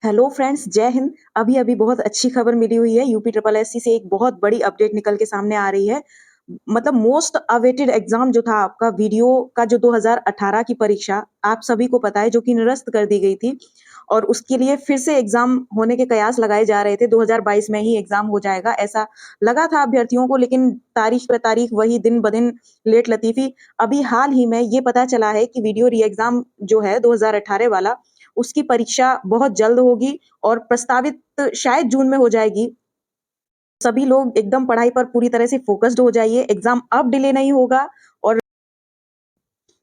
Hello friends, जय हिंद। अभी अभी बहुत अच्छी खबर मिली हुई है। यूपी ट्रिपल एससी से एक बहुत बड़ी अपडेट निकल के सामने आ रही है। मतलब मोस्ट अवेटेड एग्जाम जो था आपका वीडियो का, जो 2018 की परीक्षा आप सभी को पता है, जो कि निरस्त कर दी गई थी और उसके लिए फिर से एग्जाम होने के कयास लगाए जा रहे थे। 2022 में ही एग्जाम हो जाएगा ऐसा लगा था अभ्यर्थियों को, लेकिन तारीख पे तारीख वही दिन ब दिन लेट लतीफी। अभी हाल ही में ये पता चला है कि वीडियो री एग्जाम जो है 2018 वाला, उसकी परीक्षा बहुत जल्द होगी और प्रस्तावित शायद जून में हो जाएगी। सभी लोग एकदम पढ़ाई पर पूरी तरह से फोकस्ड हो जाइए। एग्जाम अब डिले नहीं होगा।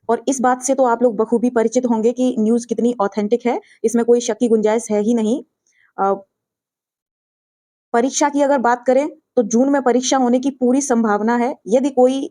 और इस बात से तो आप लोग बखूबी परिचित होंगे कि न्यूज़ कितनी ऑथेंटिक है, इसमें कोई शक की गुंजाइश है ही नहीं। अ, परीक्षा की अगर बात करें तो जून में परीक्षा होने की पूरी संभावना है, यदि कोई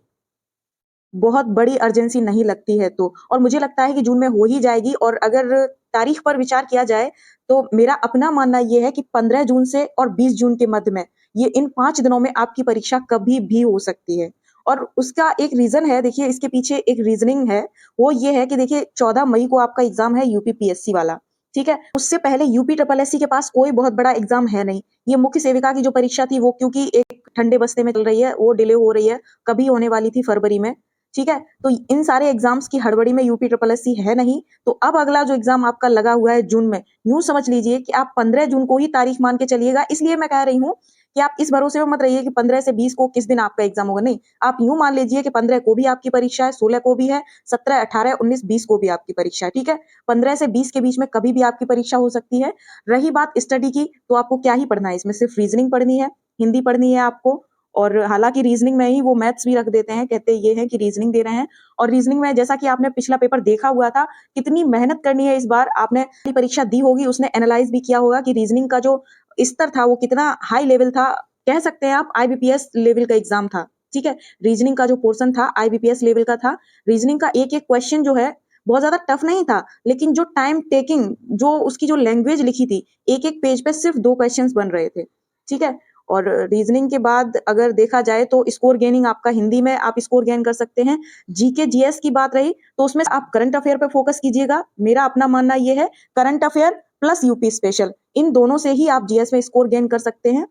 बहुत बड़ी अर्जेंसी नहीं लगती है तो। और मुझे लगता है कि जून में हो ही जाएगी। और अगर तारीख पर विचार किया जाए तो मेरा अपना मानना ये है कि 15 जून से और 20 जून के मध्य में, ये इन 5 दिनों में आपकी परीक्षा कभी भी हो सकती है। और उसका एक रीज़न है, देखिए इसके पीछे एक रीज़निंग है। वो ये है कि देखिए 14 मई को आपका एग्ज़ाम है यूपीपीएससी वाला, ठीक है? उससे पहले यूपी ट्रिपल एससी के पास कोई बहुत बड़ा एग्ज़ाम है नहीं। ये मुख्य सेविका की जो परीक्षा थी वो क्योंकि एक ठंडे बस्ते में चल रही है, वो डिले हो रही है, कभी होने वाली थी फरवरी में। ठीक है? तो इन सारे एग्ज़ाम्स की हड़बड़ी में यूपी ट्रिपल एससी है नहीं, तो अब अगला जो एग्ज़ाम आपका लगा हुआ है जून में, यूँ समझ लीजिए कि आप 15 जून को ही तारीख मान के चलिएगा। इसलिए मैं कह रही हूँ कि आप इस भरोसे में मत रहिए कि 15 से 20 को किस दिन आपका एग्ज़ाम होगा, नहीं। आप यूँ मान लीजिए कि 15 को भी आपकी परीक्षा है, 16 को भी है, 17, 18, 19, 20 को भी आपकी परीक्षा है, ठीक है? 15 से 20 के बीच में कभी भी आपकी परीक्षा हो सकती है। रही बात स्टडी की, तो आपको क्या ही पढ़ना है, इसमें सिर्फ़ रीज़निंग पढ़नी है, हिंदी पढ़नी है आपको। और हालाँकि रीज़निंग में ही वो मैथ्स भी रख देते हैं, कहते ये हैं कि रीज़निंग दे रहे हैं। और रीज़निंग में जैसा कि आपने पिछला पेपर देखा हुआ था, कितनी मेहनत करनी है इस बार। आपने परीक्षा दी होगी, उसने एनालाइज़ भी किया होगा कि रीज़निंग का जो स्तर था वो कितना हाई लेवल था। कह सकते हैं आप आईबीपीएस लेवल का एग्ज़ाम था, ठीक है? रीज़निंग का जो पोर्शन था आईबीपीएस लेवल का था। रीज़निंग का एक-एक क्वेश्चन जो है बहुत ज़्यादा टफ नहीं था, लेकिन जो टाइम टेकिंग, जो उसकी जो लैंग्वेज लिखी थी, एक-एक पेज पे सिर्फ़ 2 क्वेश्चन्स बन रहे थे, ठीक है? और रीज़निंग के बाद अगर देखा जाए तो स्कोर गेनिंग आपका हिंदी में आप स्कोर गेन कर सकते हैं। जीके, जीएस की बात रही तो उसमें आप करंट अफेयर पे फ़ोकस कीजिएगा। मेरा अपना मानना ये है, current affair plus UP special, इन दोनों से ही आप जीएस में स्कोर गेन कर सकते हैं।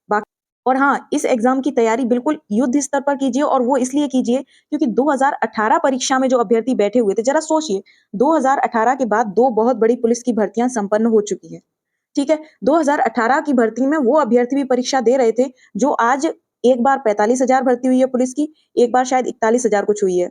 बाकी और हाँ, इस एग्ज़ाम की तैयारी बिल्कुल युद्ध स्तर पर कीजिए, और वो इसलिए कीजिए क्योंकि 2018 परीक्षा में जो अभ्यर्थी बैठे हुए थे, ज़रा सोचिए, 2018 के बाद 2 बहुत बड़ी पुलिस की भर्तियाँ संपन्न हो चुकी हैं। ठीक है? 2018 की भर्ती में वो अभ्यर्थी भी परीक्षा दे रहे थे, जो आज एक बार 45,000 भर्ती हुई है पुलिस की, एक बार शायद 41,000 कुछ हुई है।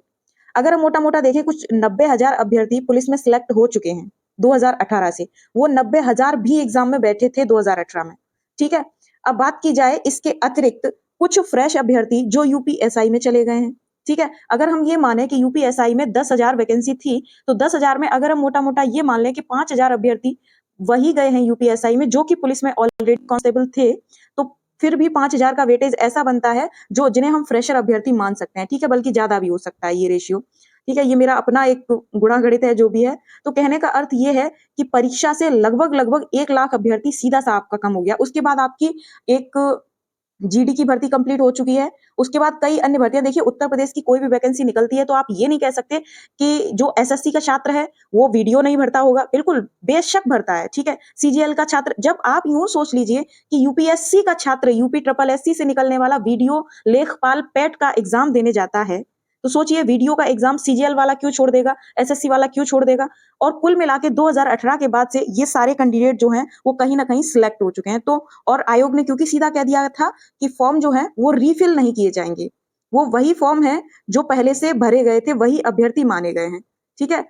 अगर हम मोटा-मोटा देखें, कुछ 90,000 अभ्यर्थी पुलिस में सिलेक्ट हो चुके हैं 2018 से। वो 90,000 भी एग्ज़ाम में बैठे थे 2018 में, ठीक है? अब बात की जाए इसके अतिरिक्त कुछ फ्रेश अभ्यर्थी जो यूपीएसआई में चले गए हैं, ठीक है? अगर हम ये माने कि यूपीएसआई में 10,000 वैकेंसी थी, तो 10,000 में अगर हम मोटा-मोटा ये मान लें कि 5,000 अभ्यर्थी वही गए हैं यूपीएसआई में, जो कि पुलिस में ऑलरेडी कांस्टेबल थे, तो फिर भी 5,000 का वेटेज ऐसा बनता है जो जिन्हें हम फ्रेशर अभ्यर्थी मान सकते हैं, ठीक है? बल्कि ज़्यादा भी हो सकता है ये रेशियो, ठीक है? ये मेरा अपना एक गुणा-गणित है जो भी है। तो कहने का अर्थ ये है कि परीक्षा से लगभग-लगभग 1 लाख अभ्यर्थी सीधा-सा आपका कम हो गया। उसके बाद आपकी एक जीडी की भर्ती कंप्लीट हो चुकी है। उसके बाद कई अन्य भर्तियाँ, देखिए उत्तर प्रदेश की कोई भी वैकेंसी निकलती है तो आप ये नहीं कह सकते कि जो एसएससी का छात्र है वो वीडियो नहीं भरता होगा। बिल्कुल, बेशक भरता है, ठीक है? सीजीएल का छात्र, जब आप यूँ सोच लीजिए कि यूपीएससी का छात्र यूपी ट्रिपल एससी से निकलने वाला वीडियो लेखपाल पेट का एग्ज़ाम देने जाता है, तो सोचिए वीडियो का एग्ज़ाम सीजीएल वाला क्यों छोड़ देगा, एसएससी वाला क्यों छोड़ देगा? और कुल मिला के 2018 के बाद से ये सारे कैंडिडेट जो हैं वो कहीं न कहीं सिलेक्ट हो चुके हैं। तो और आयोग ने क्योंकि सीधा कह दिया था कि फॉर्म जो है वो रीफिल नहीं किए जाएँगे। वो वही फॉर्म है जो पहले से भरे गए थे, वही अभ्यर्थी माने गए हैं, ठीक है?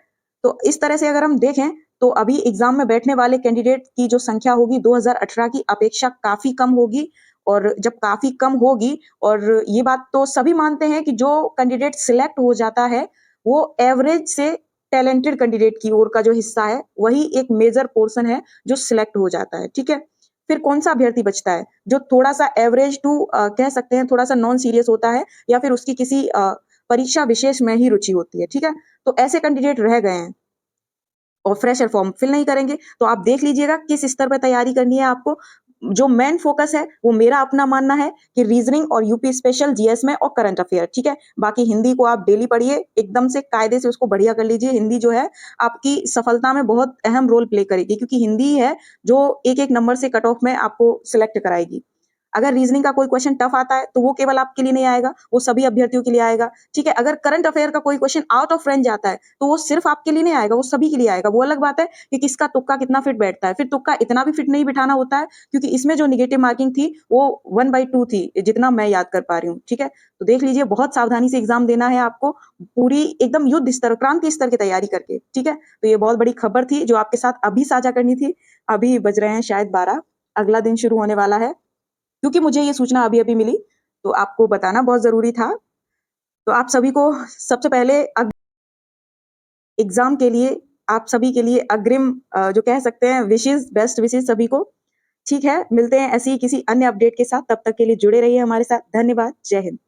तो इस तरह से अगर हम देखें तो अभी एग्ज़ाम में बैठने वाले कैंडिडेट की जो संख्या होगी 2018 की अपेक्षा काफ़ी कम होगी। और जब काफ़ी कम होगी, और ये बात तो सभी मानते हैं कि जो कैंडिडेट सिलेक्ट हो जाता है, वो एवरेज से टैलेंटेड कैंडिडेट की ओर का जो हिस्सा है, वही एक मेजर पोर्शन है जो सिलेक्ट हो जाता है, ठीक है? फिर कौन-सा अभ्यर्थी बचता है, जो थोड़ा-सा एवरेज टू कह सकते हैं थोड़ा-सा नॉन सीरियस होता है, या फिर उसकी किसी परीक्षा विशेष में ही रुचि होती है, ठीक है? तो ऐसे कैंडिडेट रह गए हैं और फ्रेशर फॉर्म फिल नहीं करेंगे। तो आप देख लीजिएगा किस स्तर पे तैयारी करनी है आपको। जो मेन फोकस है वो मेरा अपना मानना है कि रीजनिंग और यूपी स्पेशल, जीएस में और करंट अफेयर, ठीक है। बाकी हिंदी को आप डेली पढ़िए, एकदम से कायदे से उसको बढ़िया कर लीजिए। हिंदी जो है आपकी सफलता में बहुत अहम रोल प्ले करेगी, क्योंकि हिंदी ही है जो एक एक नंबर से कट ऑफ में आपको सिलेक्ट कराएगी। अगर रीजनिंग का कोई क्वेश्चन टफ आता है तो वो केवल आपके लिए नहीं आएगा, वो सभी अभ्यर्थियों के लिए आएगा, ठीक है। अगर करंट अफेयर का कोई क्वेश्चन आउट ऑफ रेंज आता है तो वो सिर्फ आपके लिए नहीं आएगा, वो सभी के लिए आएगा। वो अलग बात है कि किसका तुक्का कितना फिट बैठता है। फिर तुक्का इतना भी फिट नहीं बिठाना होता है, क्योंकि इसमें जो निगेटिव मार्किंग थी वो 1/2 थी, जितना मैं याद कर पा रही हूँ, ठीक है। तो देख लीजिए, बहुत सावधानी से एग्जाम देना है आपको, पूरी एकदम युद्ध स्तर, क्रांति स्तर की तैयारी करके, ठीक है। तो ये बहुत बड़ी खबर थी जो आपके साथ अभी साझा करनी थी। अभी बज रहे हैं शायद 12, अगला दिन शुरू होने वाला है। क्योंकि मुझे ये सूचना अभी-अभी मिली, तो आपको बताना बहुत ज़रूरी था। तो आप सभी को सबसे पहले एग्ज़ाम के लिए, आप सभी के लिए अग्रिम जो कह सकते हैं विशेज़, बेस्ट विशेज़ सभी को। ठीक है, मिलते हैं ऐसी ही किसी अन्य अपडेट के साथ, तब तक के लिए जुड़े रहिए हमारे साथ। धन्यवाद, जय हिंद।